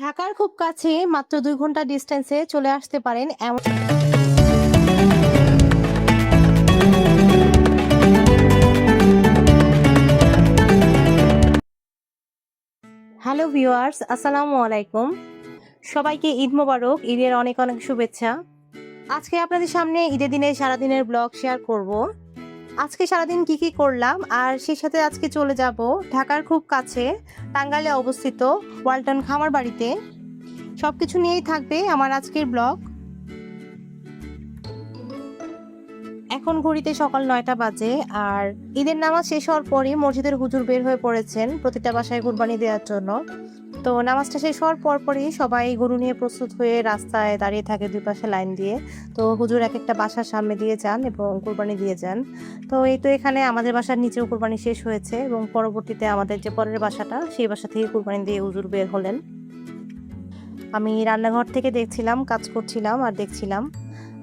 ঢাকার খুব কাছে মাত্র ২ ঘন্টা ডিসট্যান্সে চলে আসতে পারেন এমন। হ্যালো ভিউয়ার্স, আসসালামু আলাইকুম। সবাইকে ঈদ মোবারক, ঈদের অনেক অনেক শুভেচ্ছা। আজকে আপনাদের সামনে ঈদের দিনে সারাদিনের ব্লগ শেয়ার করব। আজকে সারাদিন কি করলাম আর সেই সাথে আজকে চলে যাব ঢাকার খুব কাছে টাঙ্গাইলে অবস্থিত ওয়ালটন খামার বাড়িতে। সবকিছু নিয়েই থাকবে আমার আজকের ব্লগ। এখন ঘড়িতে সকাল ৯টা বাজে আর ঈদের নামাজ শেষ হওয়ার পরই মসজিদের হুজুর বের হয়ে পড়েছেন প্রতিটা বাসায় কুরবানি দেওয়ার জন্য। তো নামাজটা শেষ হওয়ার পরই সবাই গরু নিয়ে প্রস্তুত হয়ে রাস্তায় দাঁড়িয়ে থাকে দুই পাশে লাইন দিয়ে। তো হুজুর এক একটা বাসার সামনে দিয়ে যান এবং কুরবানি দিয়ে যান। তো এই তো এখানে আমাদের বাসার নিচেও কুরবানি শেষ হয়েছে এবং পরবর্তীতে আমাদের যে পরের বাসাটা সেই বাসা থেকে কুরবানি দিয়ে হুজুর বের হলেন। আমি রান্নাঘর থেকে দেখছিলাম, কাজ করছিলাম আর দেখছিলাম।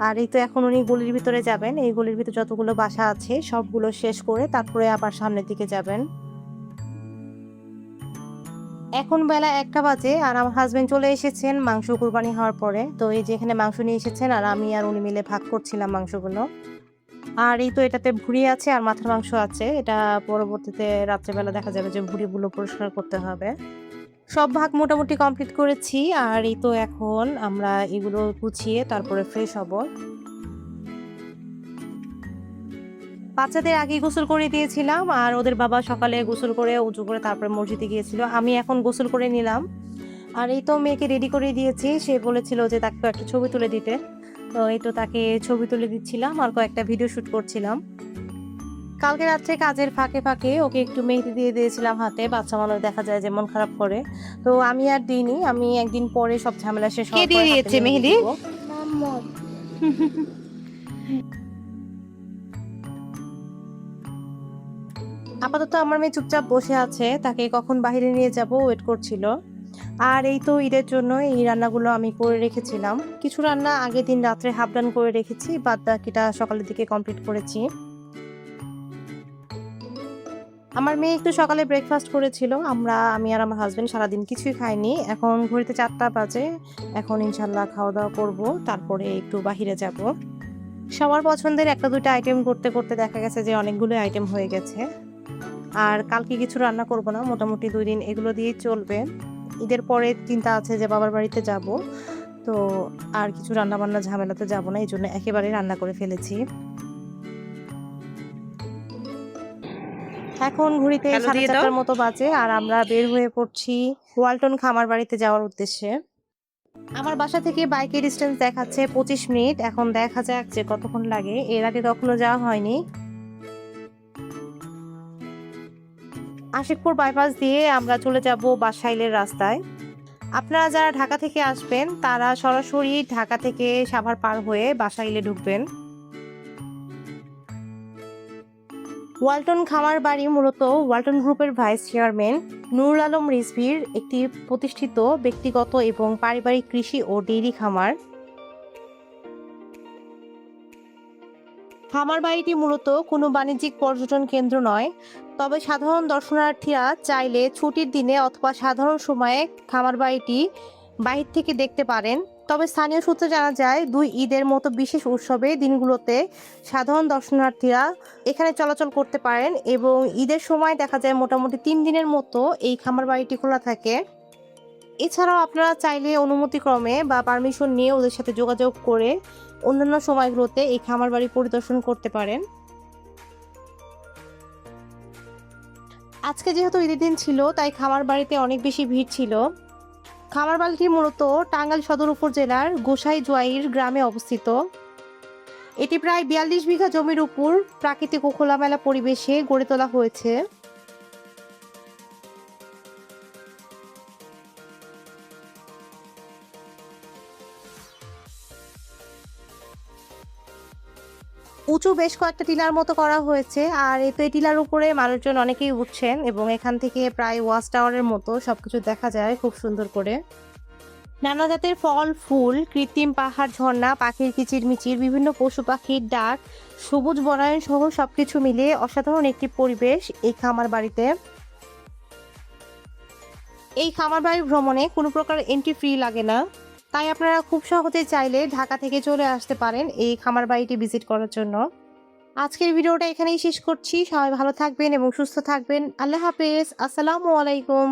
আর এই তো এখন উনি গলির ভিতরে যাবেন। এই গলির ভিতরে যতগুলো বাসা আছে সবগুলো শেষ করে তারপরে আবার সামনের দিকে যাবেন। এখন বেলা ১টা বাজে আর আমার হাজবেন্ড চলে এসেছেন মাংস কুরবানি হওয়ার পরে। তো এই যে এখানে মাংস নিয়ে এসেছেন আর আমি আর উনি মিলে ভাগ করছিলাম মাংসগুলো। আর এই তো এটাতে ভুঁড়ি আছে আর মাথার মাংস আছে। এটা পরবর্তীতে রাত্রেবেলা দেখা যাবে যে ভুঁড়িগুলো পরিষ্কার করতে হবে। সব ভাগ মোটামুটি কমপ্লিট করেছি আর এই তো এখন আমরা এগুলো গুছিয়ে তারপরে ফ্রেশ হব। বাচ্চাদের আগেই গোসল করে দিয়েছিলাম আর ওদের বাবা সকালে গোসল করে উঁচু করে তারপরে মসজিদে গিয়েছিল। আমি এখন গোসল করে নিলাম আর এই তো মেয়েকে রেডি করে দিয়েছি। সে বলেছিল যে তাকে একটা ছবি তুলে দিতে। তো এই তো তাকে ছবি তুলে দিচ্ছিলাম আর কয়েকটা ভিডিও শুট করছিলাম। কালকে রাত্রে কাজের ফাঁকে ফাঁকে ওকে একটু মেহেদি দিয়ে দিয়েছিলাম হাতে। বাচ্চা মানুষ দেখা যায় যে মন খারাপ করে। তো আমি আর দিইনি, আমি একদিন পরে সব ঝামেলা শেষ হওয়ার পরে হাতে মেহেদি দিব। আপাতত আমার মেয়ে চুপচাপ বসে আছে, তাকে কখন বাইরে নিয়ে যাব ওয়েট করছিল। আর এই তো ঈদের জন্য এই রান্নাগুলো আমি করে রেখেছিলাম। কিছু রান্না আগের দিন রাত্রে হাফ ডান করে রেখেছি, বাদ বাকিটা সকালের দিকে কমপ্লিট করেছি। আমার মেয়ে একটু সকালে ব্রেকফাস্ট করেছিল। আমি আর আমার হাজবেন্ড সারাদিন কিছুই খাইনি। এখন ঘড়িতে 4টা বাজে। এখন ইনশাল্লাহ খাওয়া দাওয়া করব, তারপরে একটু বাহিরে যাব। সবার পছন্দের একটা দুইটা আইটেম করতে করতে দেখা গেছে যে অনেকগুলো আইটেম হয়ে গেছে। আর কালকে কিছু রান্না করব না, মোটামুটি 2 দিন এগুলো দিয়েই চলবে। ঈদের পরে চিন্তা আছে যে বাবার বাড়িতে যাব। তো আর কিছু রান্না বান্না ঝামেলাতে যাব না, এই জন্য একেবারে রান্না করে ফেলেছি। এখন ঘড়িতে 4:30টার মতো বাজে আর আমরা বের হয়ে পড়ছি ওয়ালটন খামার বাড়িতে যাওয়ার উদ্দেশ্যে। আমার বাসা থেকে বাইকের ডিস্টেন্স দেখাচ্ছে 25 মিনিট। এখন দেখা যাক যে কতক্ষণ লাগে, এর আগে কখনো যাওয়া হয়নি। আশিকপুর বাইপাস দিয়ে আমরা চলে যাব বাসাইলের রাস্তায়। আপনারা যারা ঢাকা থেকে আসবেন তারা সরাসরি ঢাকা থেকে সাভার পার হয়ে বাসাইলে ঢুকবেন। ওয়ালটন খামার বাড়ি মূলত ওয়ালটন গ্রুপের ভাইস চেয়ারম্যান নুরুল আলম রিজভীর একটি প্রতিষ্ঠিত ব্যক্তিগত এবং পারিবারিক কৃষি ও ডেইরি খামার। খামার বাড়িটি মূলত কোনো বাণিজ্যিক পর্যটন কেন্দ্র নয়, তবে সাধারণ দর্শনার্থীরা চাইলে ছুটির দিনে অথবা সাধারণ সময়ে খামার বাড়িটি বাহির থেকে দেখতে পারেন। তবে স্থানীয় সূত্রে জানা যায় 2 ঈদের মতো বিশেষ উৎসবে দিনগুলোতে সাধারণ দর্শনার্থীরা এখানে চলাচল করতে পারেন এবং ঈদের সময় দেখা যায় মোটামুটি 3 দিনের মতো এই খামার বাড়িটি খোলা থাকে। এছাড়াও আপনারা চাইলে অনুমতিক্রমে বা পারমিশন নিয়ে ওদের সাথে যোগাযোগ করে অন্যান্য সময়গুলোতে এই খামার বাড়ি পরিদর্শন করতে পারেন। আজকে যেহেতু ঈদের দিন ছিল তাই খামার বাড়িতে অনেক বেশি ভিড় ছিল। খামার বাড়িটি মূলত টাঙ্গাইল সদর উপজেলার গোসাইজুয়াইর গ্রামে অবস্থিত। এটি প্রায় 42 বিঘা জমির উপর প্রাকৃতিক ও খোলামেলা পরিবেশে গড়ে তোলা হয়েছে। উঁচু বেশ কয়েকটা টিলার মতো করা হয়েছে আর এই তো এই টিলার উপরে মানুষজন অনেকেই উঠছেন এবং এখান থেকে প্রায় ওয়াচ টাওয়ারের মতো সবকিছু দেখা যায় খুব সুন্দর করে। নানা জাতের ফল ফুল, কৃত্রিম পাহাড় ঝর্ণা, পাখির কিচিরমিচির, বিভিন্ন পশু পাখির ডাক, সবুজ বনায়ন সহ সবকিছু মিলিয়ে অসাধারণ একটি পরিবেশ এই খামার বাড়িতে। এই খামার বাড়ি ভ্রমণে কোনো প্রকার এন্ট্রি ফি লাগে না, তাই আপনারা খুব সহজে চাইলে ঢাকা থেকে চলে আসতে পারেন এই খামার বাড়িটি ভিজিট করার জন্য। আজকের ভিডিওটা এখানেই শেষ করছি। সবাই ভালো থাকবেন এবং সুস্থ থাকবেন। আল্লাহ হাফেজ। আসসালামু আলাইকুম।